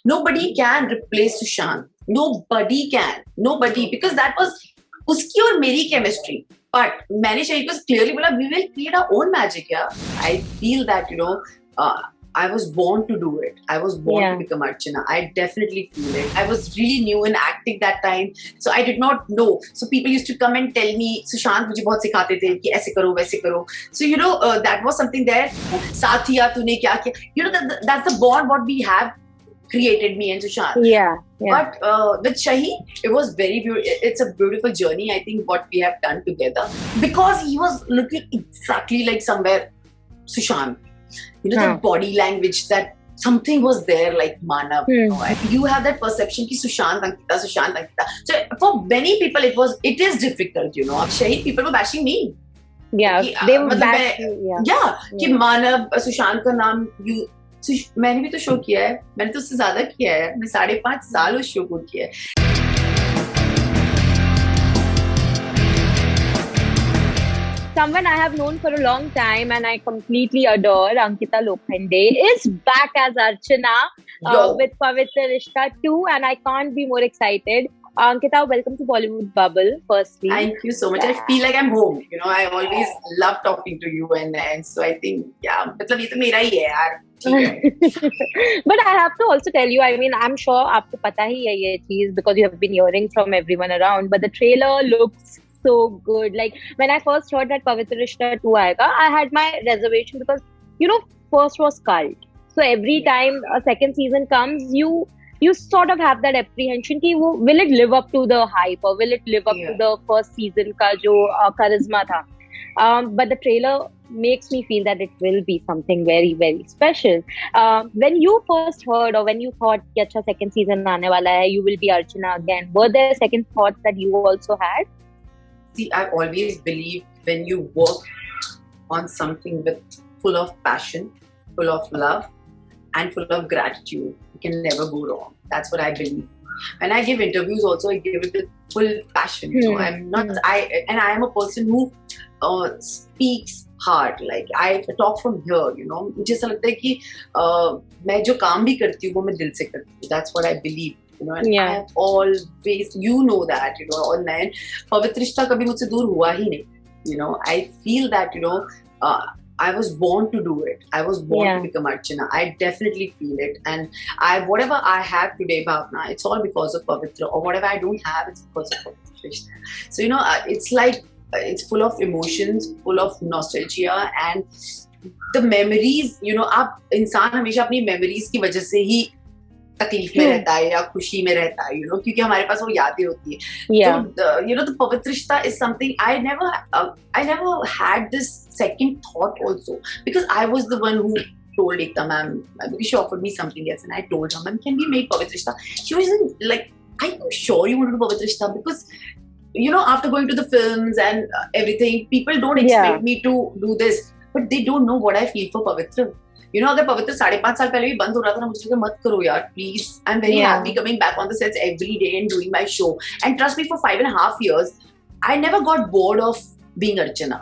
Nobody can replace Sushant. Nobody can. Nobody. Because that was uski और मेरी chemistry. But मैंने शहीद को clearly बोला, we will create our own magic, yeah. I feel that, I was born to do it. I was born to become Archana. I definitely feel it. I was really new in acting that time, so I did not know. So people used to come and tell me, Sushant मुझे बहुत सिखाते थे कि ऐसे करो वैसे करो. So that was something there. साथिया तूने क्या किया? That's the bond what we have created, me and Sushant. Yeah. But with Shaheer, it was very beautiful. It's a beautiful journey, I think, what we have done together. Because he was looking exactly like somewhere Sushant. The body language, that something was there like Manav. You have that perception कि Sushant Ankita. So for many people, it is difficult, Shaheer, people were bashing me. Yeah, they were bashing. Yeah, कि Manav, Sushant का नाम मैंने भी तो show किया है, मैंने तो उससे ज्यादा किया है, मैं 5.5 साल उस शो को किया है. Someone I have known for a long time and I completely adore, Ankita Lokhande, is back as Archana with Pavitra Rishta 2, and I can't be more excited. Ankita, welcome to Bollywood Bubble, firstly. Thank you so much. I feel like I'm home. I always love talking to you, and so I think, मतलब ये तो मेरा ही है यार. But I have to also tell you, I mean, I'm sure आपको पता ही है ये चीज because you have been hearing from everyone around, but the trailer looks so good. Like when I first heard that Pavitra Rishta 2 आएगा, I had my reservation because first was cult. So every time a second season comes, you sort of have that apprehension कि will it live up to the hype or will it live up to the first season का जो charisma था. But the trailer makes me feel that it will be something very, very special. When you first heard or when you thought कि अच्छा second season आने वाला है, you will be Archana again, were there second thoughts that you also had? See, I always believe when you work on something full of passion, full of love, and full of gratitude, you can never go wrong. That's what I believe. When I give interviews also, I give it with full passion. I am a person who speaks hard. Like I talk from here, मुझे ऐसा लगता है कि मैं जो काम भी करती हूँ वो मैं दिल से करती हूँ. That's what I believe. And I have always, that, और नयन पवित्र रिश्ता कभी मुझसे दूर हुआ ही नहीं. I feel that, I was born to do it. I was born to become Archana. I definitely feel it. And whatever I have today, Bhavna, it's all because of Pavitra. Or whatever I don't have, it's because of Pavitra Rishta. So, it's like, it's full of emotions, full of nostalgia, and the memories, आप इंसान हमेशा अपनी memories की वजह से ही तकलीफ में रहता है या खुशी में रहता है, क्योंकि हमारे पास वो यादें होती है. So the Pavitra Rishta is something I never had this second thought also, because I was the one who told Ekta ma'am, because she offered me something else, and I told her, ma'am, can we make Pavitra Rishta? She wasn't like, are you sure you want to do Pavitra Rishta? Because after going to the films and everything, people don't expect me to do this, but they don't know what I feel for Pavitra. अगर पवित्र 5.5 साल पहले भी बंद हो रहा था ना, मुझे मत करो यार, please. I am very happy coming back on the sets every day and doing my show, and trust me, for 5.5 years I never got bored of being Archana.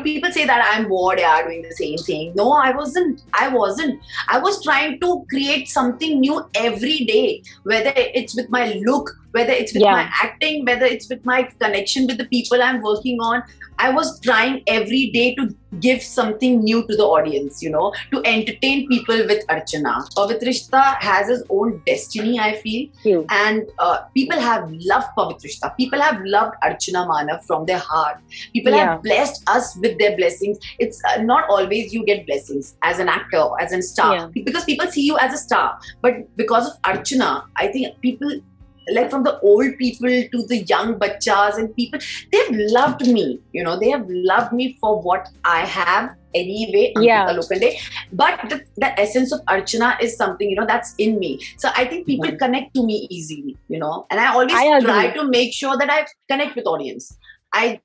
People say that I'm bored, doing the same thing. No, I wasn't. I was trying to create something new every day, whether it's with my look, whether it's with my acting, whether it's with my connection with the people I'm working on. I was trying every day to give something new to the audience, to entertain people with Archana. Pavitra Rishta has its own destiny, I feel. And people have loved Pavitra Rishta. People have loved Archana Manav from their heart. People have blessed us with their blessings. It's not always you get blessings as an actor, as a star. Because people see you as a star. But because of Archana, I think people, like from the old people to the young bachas and people, they've loved me. They have loved me for what I have anyway, Ankita Lokhande. But the essence of Archana is something, that's in me. So I think people connect to me easily, and I always try to make sure that I connect with audience. I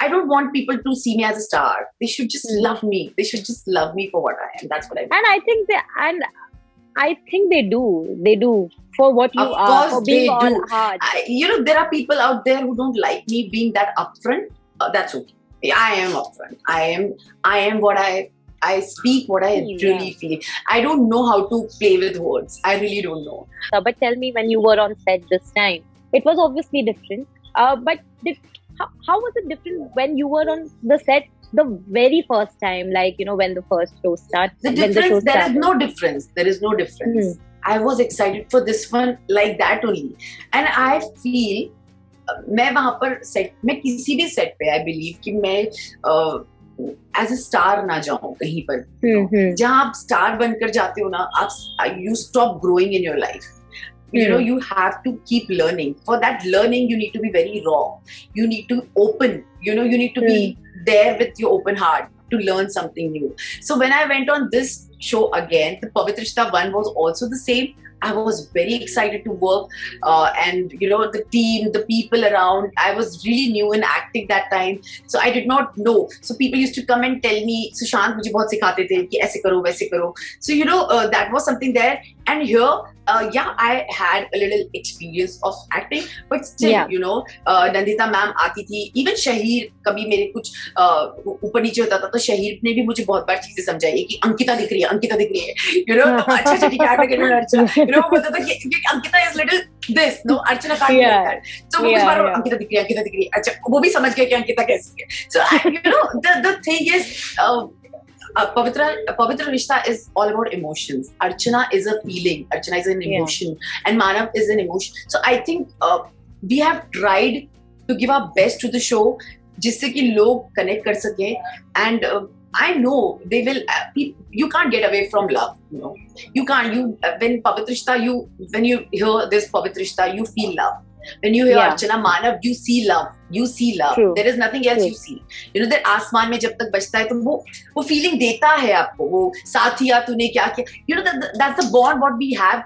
don't want people to see me as a star. They should just love me. They should just love me for what I am. That's what I mean. And I think they do. They do. For what you are, for being all hard. There are people out there who don't like me being that upfront. That's okay. I am upfront. I am what I I speak what I really feel. I don't know how to play with words. I really don't know. But tell me, when you were on set this time, it was obviously different. But how was it different when you were on the set the very first time? Like, you know, when the first show started. There is no difference. There is no difference. I was excited for this one like that only. And I feel, मैं वहाँ पर set, मैं किसी भी set पे I believe कि मैं as a star ना जाऊँ कहीं पर. जहाँ आप star बनकर जाते हो ना, you stop growing in your life. You know, you have to keep learning. For that learning, you need to be very raw. You need to open. You know, you need to be there with your open heart to learn something new. So when I went on this show again, the Pavitra Rishta one was also the same. I was very excited to work, and you know, the team, the people around. I was really new in acting that time, so I did not know. So people used to come and tell me, "Sushant, मुझे बहुत सिखाते थे कि ऐसे करो, वैसे करो." So you know, that was something there. And here, yeah, I had a little experience of acting, but still, you know, Nandita ma'am आती थी. Even Shaheer कभी मेरे कुछ ऊपर नीचे होता था, तो Shaheer ने भी मुझे बहुत बार चीजें समझाई कि अंकिता दिख रही है, अंकिता दिख रही है. You know, अच्छा ठीक है, अर्चना. You know, बोलता था कि Ankita is little this, no, Archana can't do that. So वो कुछ बार अंकिता दिख रही है. अच्छा, वो भी समझ गए कि अंकिता कैसी है. So you know, the thing is. Pavitra Rishta is all about emotions. Archana is a feeling. Archana is an emotion. And Manav is an emotion. So I think we have tried to give our best to the show जिससे कि लोग connect कर सकें. And I know they will. You can't get away from love. You know, you can't. When Pavitra Rishta, when you hear this Pavitra Rishta, you feel love. When you hear Archana Manav, you see love. You see love. True. There is nothing else you see. You know that आसमान में जब तक बजता है तो वो feeling देता है आपको. वो साथिया तूने क्या किया. You know that's the bond what we have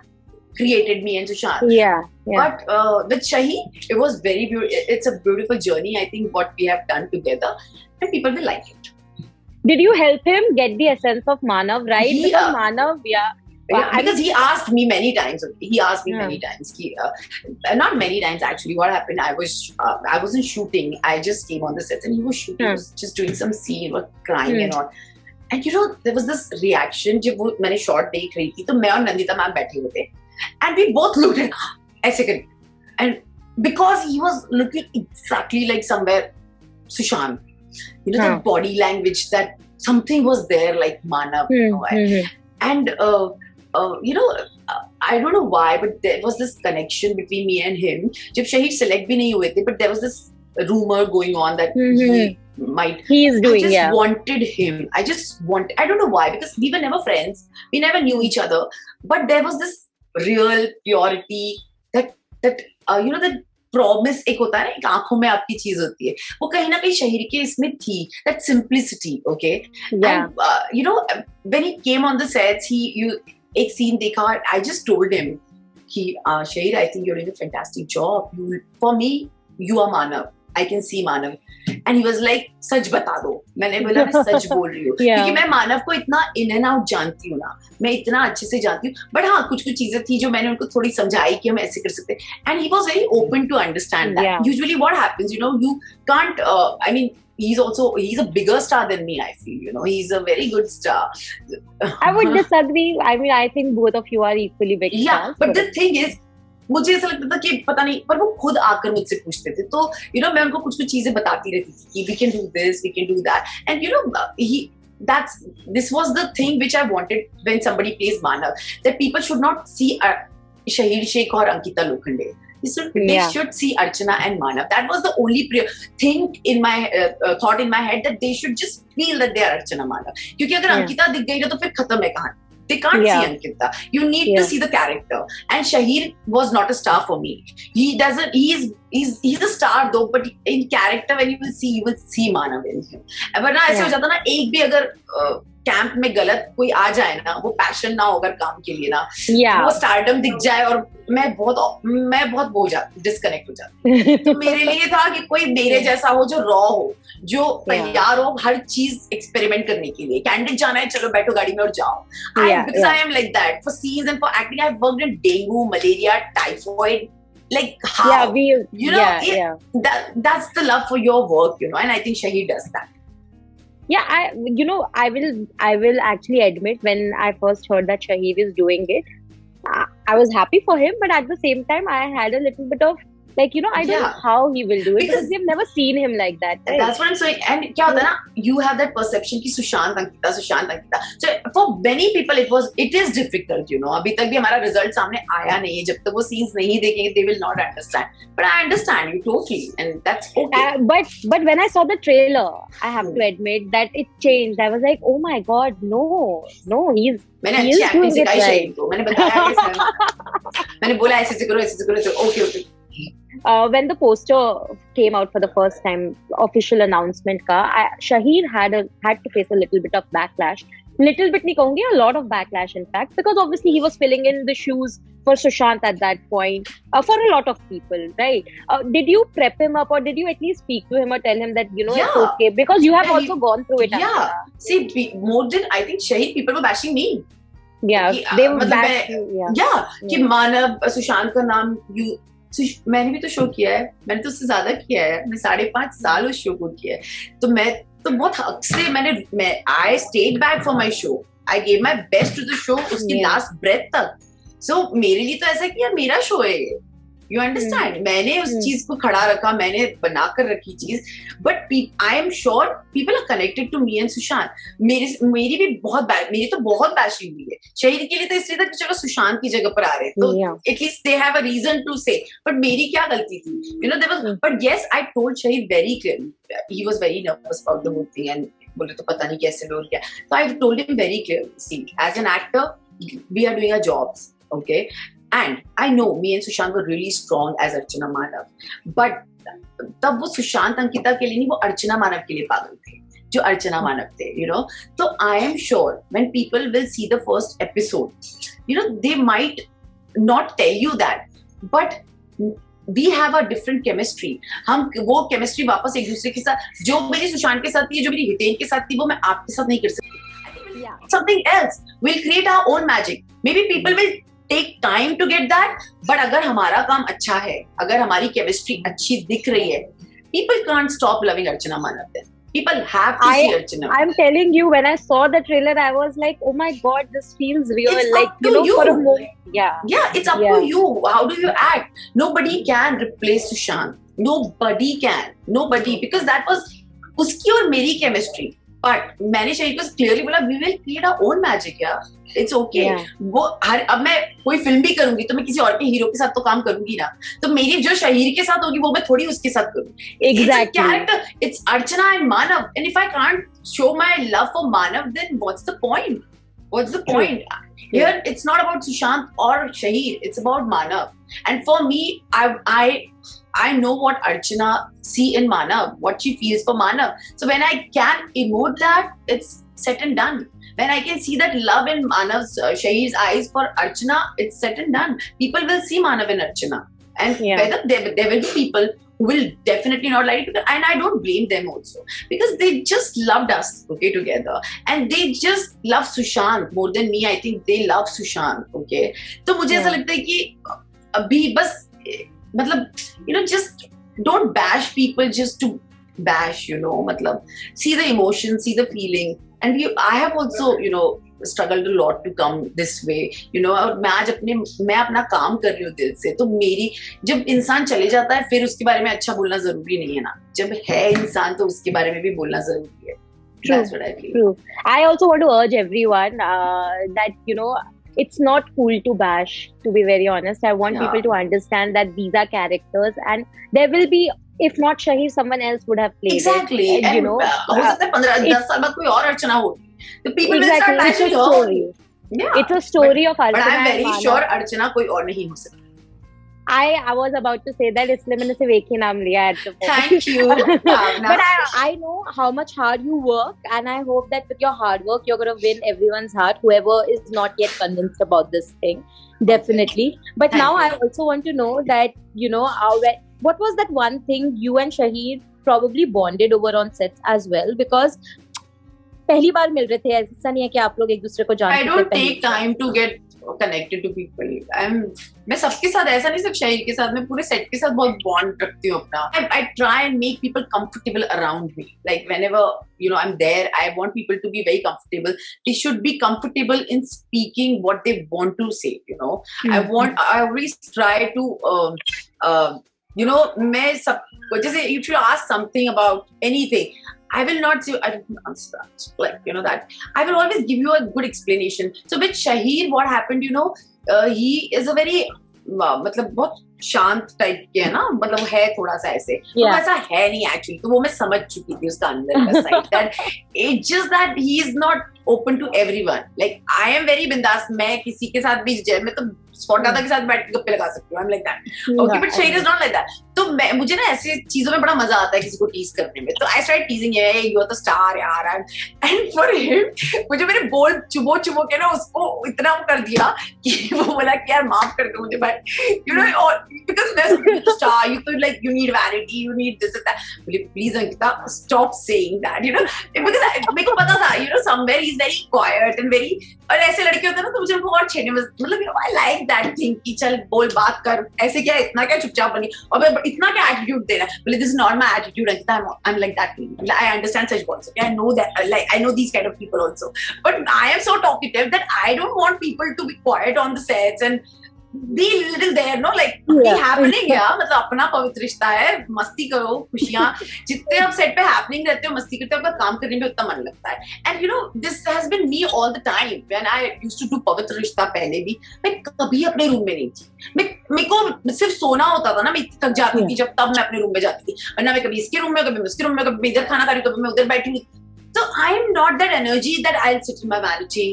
created, me and Sushant. Yeah. But with Shaheer, it was very beautiful. It's a beautiful journey. I think what we have done together, and people will like it. Did you help him get the essence of Manav right? Because Manav, because he asked me many times. He asked me many times. Not many times actually. What happened? I wasn't shooting. I just came on the set and he was shooting. He was just doing some scene, was crying and all. And you know, there was this reaction. जब वो मैंने shot देख रही थी, तो मैं और Nandita ma'am बैठे हुए थे, and we both looked at ऐसे करके, and because he was looking exactly like somewhere Sushant. You know, the body language, that something was there like Manav. You know, and you know, I don't know why, but there was this connection between me and him. जब Shaheer select भी नहीं हुए थे, but there was this rumor going on that he is doing. I just wanted him. I don't know why, because we were never friends. We never knew each other. But there was this real purity that you know, that promise एक होता है ना, एक आंखों में आपकी चीज होती है, वो कहीं ना कहीं शहीर के इसमें थी, that simplicity. Okay. And you know, when he came on the sets, एक scene देखा, I just told him कि Shaheer, I think you're doing a fantastic job. For me, you are Manav. I can see Manav. And he was like, सच बता दो. मैंने बोला मैं सच बोल रही हूँ, क्योंकि मैं मानव को इतना in and out जानती हूँ ना, मैं इतना अच्छे से जानती हूँ. बट हाँ, कुछ चीजें थी जो मैंने उनको थोड़ी समझाई कि हम ऐसे कर सकते हैं. And he was very open to understand that. Usually what happens, you know, you can't, I mean, he's a bigger star than me, I feel. You know, he's a very good star. I would disagree. I mean, I think both of you are equally big stars. Yeah, but the thing is, मुझे ऐसा लगता था कि पता नहीं, पर वो खुद आकर मुझसे पूछते थे, तो you know, मैं उनको कुछ चीजें बताती रहती थी कि we can do this, we can do that. And you know, this was the thing which I wanted when somebody plays Manav, that people should not see Shaheer Sheikh or Ankita Lokhande. They should see Archana and Manav. That was the only thing in my thought in my head, that they should just feel that they are Archana Manav. क्योंकि अगर अंकिता दिख गई ना, तो फिर खत्म है कहानी. They can't see Ankita. You need to see the character. And Shaheer was not a star for me. He's a star though, but in character, when you will see Manav in him. But ना ऐसे हो जाता ना, एक भी अगर camp में गलत कोई आ जाए ना, वो पैशन ना होगा काम के लिए ना, वो स्टारडम दिख जाए और मैं बहुत डिस्कनेक्ट हो जाती. तो मेरे लिए था कि कोई मेरे जैसा हो, जो रॉ हो, जो तैयार हो हर चीज एक्सपेरिमेंट करने के लिए. कैंडिड जाना है, चलो बैठो गाड़ी में और जाओ. Because I am like that. For scenes and for acting, I've worked in dengue, malaria, typhoid. Like how? That's the love for your work, you know, and I think Shaheer does that. Yeah, I will actually admit, when I first heard that Shaheer is doing it, I was happy for him, but at the same time, I had a little bit of like, I don't know Yeah, how he will do it because because we've never seen him like that, right? that's what I'm saying. And क्या होता है ना, you have that perception कि Sushant Ankita Sushant Ankita. So for many people it is difficult, अभी तक भी हमारा result सामने आया नहीं है. जब तक वो scenes नहीं देखेंगे, they will not understand. But I understand you totally, and that's okay. But when I saw the trailer, I have to admit that it changed. I was like, oh my god, no, मैंने he अच्छी is acting doing it सिखाई right. शहीद को. मैंने बताया कैसे, मैंने बोला ऐसे से करो तो okay. When the poster came out for the first time, official announcement ka, Shaheer had to face a little bit of backlash. Little bit nahi kahungi, a lot of backlash in fact, because obviously he was filling in the shoes for Sushant at that point, for a lot of people, right? Did you prep him up, or did you at least speak to him or tell him that it's okay, because you have also gone through it? Yeah, see, more than I think Shaheer, people were bashing me. Yeah, they were bashing. कि मानव सुशांत का नाम मैंने भी तो show किया है, मैंने तो उससे ज्यादा किया है, मैं 5.5 साल उस शो को किया है, तो मैं तो बहुत हक से I stayed back for my show, I gave my best to the show उसकी last breath तक. So मेरे लिए तो ऐसा कि यार मेरा शो है, you understand? मैंने उस चीज को खड़ा रखा, मैंने बनाकर रखी चीज, but I am sure people are connected to me and Sushant. मेरी भी मेरी तो बहुत bashing हुई है शहीर के लिए, तो इसलिए कि चलो सुशांत की जगह पर आ रहे हैं, तो at least they have a reason to say. But मेरी क्या गलती थी, there was. But yes, I told Shaheer very clearly. He was very nervous about the whole thing and बोले तो पता नहीं कैसे लोग क्या. So I told him very clearly, see, as an actor, we are doing our jobs, okay? And I know me and Sushant were really strong as Archana Manav, but तब वो सुशांत अंकिता के लिए नहीं, वो अर्चना मानव के लिए पागल थे, जो अर्चना मानव थे, So I am sure when people will see the first episode, they might not tell you that, but we have a different chemistry. हम वो chemistry वापस एक दूसरे के साथ, जो मेरी सुशांत के साथ थी, जो मेरी हितेन के साथ थी, वो मैं आपके साथ नहीं कर सकती. Something else. We'll create our own magic. Maybe people will take time to get that, but अगर हमारा काम अच्छा है, अगर हमारी chemistry अच्छी दिख रही है, people can't stop loving Archana Manav then. People have to see Archana. I'm telling you, when I saw the trailer, I was like, oh my god, this feels real. It's like, up to you. For a moment. Yeah, it's up to you. How do you act? Nobody can replace Sushant. Nobody can. Nobody. Because that was उसकी और मेरी chemistry. But मैंने शहीर को clearly बोला, we will create our own magic, यार. It's okay. वो अब मैं कोई फिल्म भी करूंगी तो मैं किसी और के हीरो के साथ तो काम करूंगी ना, तो मेरी जो शहीर के साथ होगी वो मैं थोड़ी उसके साथ करूंगी. Exactly. It's a character. It's Archana and Manav, and if I can't show my love for Manav, then what's the point? What's the point? Here, it's not about Sushant or Shaheer. It's about Manav. And for me, I know what Archana see in Manav, what she feels for Manav. So when I can emote that, it's set and done. When I can see that love in Manav's, Shaheer's eyes for Archana, it's set and done. People will see Manav and Archana. And whether there will be people who will definitely not like it, and I don't blame them also, because they just loved us, okay, together, and they just love Sushant more than me. I think they love Sushant, okay. तो मुझे ऐसा लगता है कि अभी बस मतलब just don't bash people just to bash, मतलब see the emotion, see the feeling. And I have also struggled a lot to come this way, और मैं अपना काम कर रही हूँ दिल से, तो मेरी जब इंसान चले जाता है फिर उसके बारे में अच्छा बोलना जरूरी नहीं है ना, जब है इंसान तो उसके बारे में भी बोलना जरूरी है. That's what I feel. True. I also want to urge everyone that it's not cool to bash, to be very honest. I want people to understand that these are characters, and there will be, if not Shaheer, someone else would have played exactly. it. And हो सकता है 15-10 साल बाद कोई और अर्चना होगी. The people will start bashing her. Yeah. It's a story of Archana. But I'm very sure Archana कोई और नहीं हो सकता. I was about to say that, इसलिए मैंने सिर्फ एक ही नाम लिया at the moment. Thank you. But I know how much hard you work, and I hope that with your hard work, you're going to win everyone's heart, whoever is not yet convinced about this thing. Definitely. But now I also want to know that, what was that one thing you and Shaheer probably bonded over on sets as well? Because पहली बार मिल रहे थे, ऐसा नहीं है कि आप लोग एक दूसरे को जानते थे. I don't take time to get connected to people. मैं सबके साथ, ऐसा नहीं सिर्फ शहीर के साथ, मैं पूरे सेट के साथ बहुत bond रखती हूँ अपना. I try and make people comfortable around me. Like whenever I'm there, I want people to be very comfortable. They should be comfortable in speaking what they want to say. I always try to मैं सब जैसे if you ask something about anything, I will not say I don't answer that. Like that. I will always give you a good explanation. So with Shaheer, what happened? He is a very मतलब बहुत शांत type के है ना, मतलब है थोड़ा सा ऐसे, तो ऐसा है नहीं एक्चुअली. तो वो मैं समझ चुकी थी उसका अंदर का side, that it's just that he is not open to everyone. Like I am very bindaas. मैं किसी के साथ भी मैं तो स्पॉट दादा के साथ बैठ के गप्पे लगा सकती हूँ. I am like that. Okay, but Shaheer is not like that. तो मुझे ना ऐसी चीजों में बड़ा मजा आता है किसी को टीज करने में. तो I start teasing, you are the star यार. एंड फॉर हिम मुझे मेरे बोल चुबो के ना उसको इतना कर दिया कि वो बोला कि यार माफ कर दो मुझे भाई. और because star, you need vanity, you need this and that. Please Ankita, stop saying that, because मेरे को पता था somewhere he's very quiet and very, और ऐसे लड़के होते हैं ना तो मुझे उनको और छेड़ने में मतलब I like that thing कि चल बोल बात कर, ऐसे क्या इतना क्या चुपचाप बनी और इतना क्या एटीट्यूड दे रहा है. बोले this is not my attitude Ankita, I'm like that. I understand such boys, okay? I know that, like I know these kind of people also, but I am so talkative that I don't want people to be quiet on the sets and be little there, no, like be happening. मतलब अपना पवित्र रिश्ता है, मस्ती करो, खुशियाँ जितने आप सेट पे happening रहते हो, मस्ती करते हो, आपका काम करने में उतना मन लगता है. And this has been me all the time. When I used to do पवित्र रिश्ता पहले भी, मैं कभी अपने रूम में नहीं थी. मेरे को सिर्फ सोना होता था ना, मैं थक जाती थी जब, तब मैं अपने रूम में जाती थी. वरना मैं कभी इसके रूम में, कभी उसके रूम में, कभी इधर खाना खा रही हूँ, कभी मैं उधर बैठी हूँ. So I am not that energy that I'll sit in my vanity.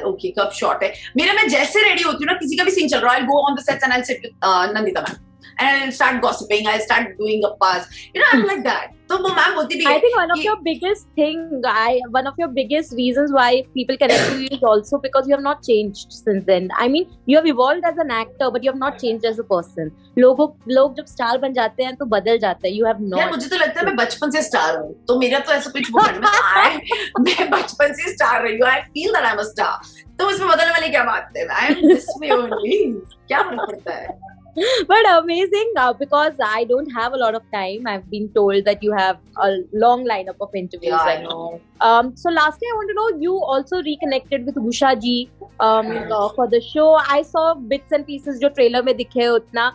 Okay, कब शॉट है मेरा, मैं जैसे रेडी होती हूँ ना, किसी का भी सीन चल रहा है, I'll go on the sets and I'll sit with Nandita ma'am and I'll start gossiping, I'll start doing gappas, I'm like that. तो वो मैम बोलती भी है. I think one of your biggest reasons why people connect to you is also because you have not changed since then. I mean, you have evolved as an actor, but you have not changed as a person. लोग जब star बन जाते हैं तो बदल जाते हैं. You have not. यार मुझे तो लगता है मैं बचपन से स्टार हूँ, तो मेरा तो ऐसा कुछ वो मैं बचपन से स्टार रही हूँ. I feel that I'm a star. तो इसमें बदलने वाली क्या बात है? I am this way only. क्या फर्क पड़ता है? But amazing, because I don't have a lot of time. I've been told that you have a long lineup of interviews. Yeah, I know. So lastly, I want to know, you also reconnected with Usha ji for the show. I saw bits and pieces जो trailer में दिखे उतना.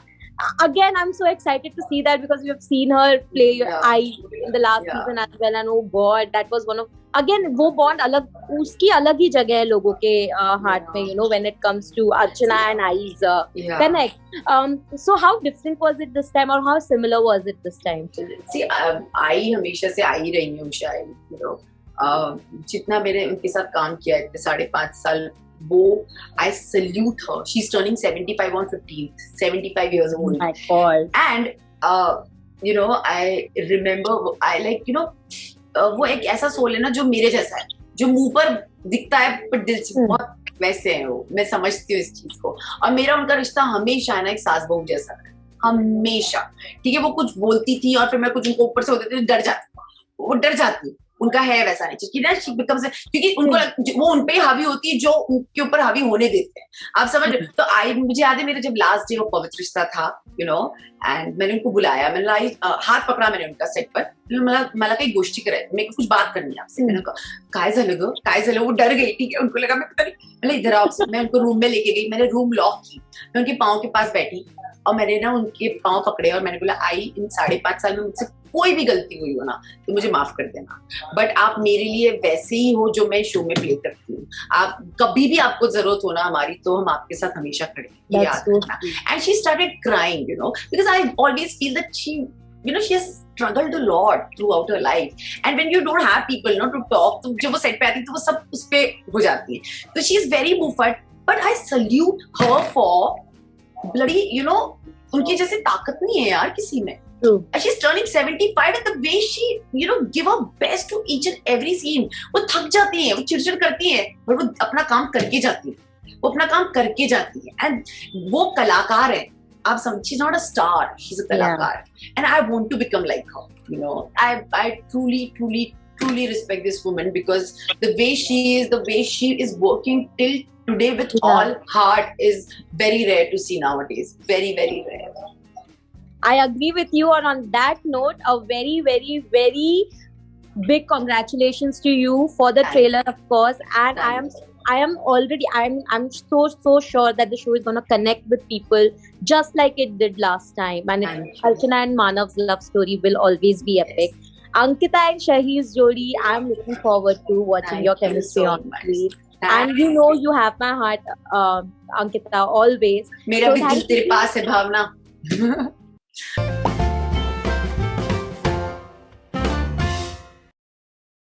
Again, I'm so excited to see that because we have seen her play I in the last season as well, and oh God, that was one of, again, वो bond अलग, उसकी अलग ही जगह है लोगों के heart में, when it comes to Archana and I's connect. So how different was it this time, or how similar was it this time? See, I हमेशा से आई रही हूँ शायद, जितना मेरे उनके साथ काम किया है 5.5 साल, वो I salute her. She's turning 75 on 15th, 75 years old. Oh my God. And I remember, I like, वो एक ऐसा सोल है ना जो मेरे जैसा है, जो मुंह पर दिखता है पर दिल से बहुत वैसे है वो. मैं समझती हूँ इस चीज को, और मेरा उनका रिश्ता हमेशा है ना एक सास बहू जैसा है, हमेशा. ठीक है, वो कुछ बोलती थी और फिर मैं कुछ उनको ऊपर से होते थे, डर जाती. उनका है वैसा नहीं क्योंकि उनको वो उनपे हावी होती है जो उनके ऊपर हावी होने देते हैं. आप समझ. तो मुझे याद है मेरा जब लास्ट डे वो पवित्र रिश्ता था, एंड मैंने उनको बुलाया, मैंने हाथ पकड़ा मैंने उनका सेट पर, मला काही गोष्टी करायची, मेरे को कुछ बात करनी है आपसे. मैंने कहा काय झालं, वो डर गई. ठीक है, उनको लगा मैं पता नहीं, मैंने इधर आओ. मैं उनको रूम में लेके गई, मैंने रूम लॉक की, मैं उनके पाँव के पास बैठी और मैंने ना उनके पाँव पकड़े और मैंने बोला, आई इन 5.5 साल में मुझसे कोई भी गलती हुई हो ना तो मुझे माफ कर देना, बट आप मेरे लिए वैसे ही हो जो मैं शो में प्ले करती हूँ. आप कभी भी आपको जरूरत हो ना हमारी, तो हम आपके साथ हमेशा खड़े हैं, याद रखना. And she started crying, because I always feel that she has struggled a lot throughout her life, and when you don't have people to talk, तो जब वो सेट पे आती है तो वो सब उस पे हो जाती है. तो she is very moved, but I salute her for bloody, उनकी जैसे ताकत नहीं है यार किसी में. And she's turning 75, and the way she give her best to each and every scene. वो थक जाती है, वो चिड़चिड़ करती है, पर वो अपना काम करके जाती है. And वो कलाकार है, आप समझ. She's not a star, she's a कलाकार. And I want to become like her. I truly respect this woman, because the way she is working till today with all heart is very rare to see nowadays. Very, very rare. I agree with you. And on that note, a very, very, very big congratulations to you for the trailer, of course. And I'm so sure that the show is going to connect with people just like it did last time. And Archana and Manav's love story will always be epic. Ankita and Shaheer's jodi, I'm looking forward to watching your chemistry on screen. And you know you have my heart, Ankita, always. मेरा भी दिल तेरे पास है भावना.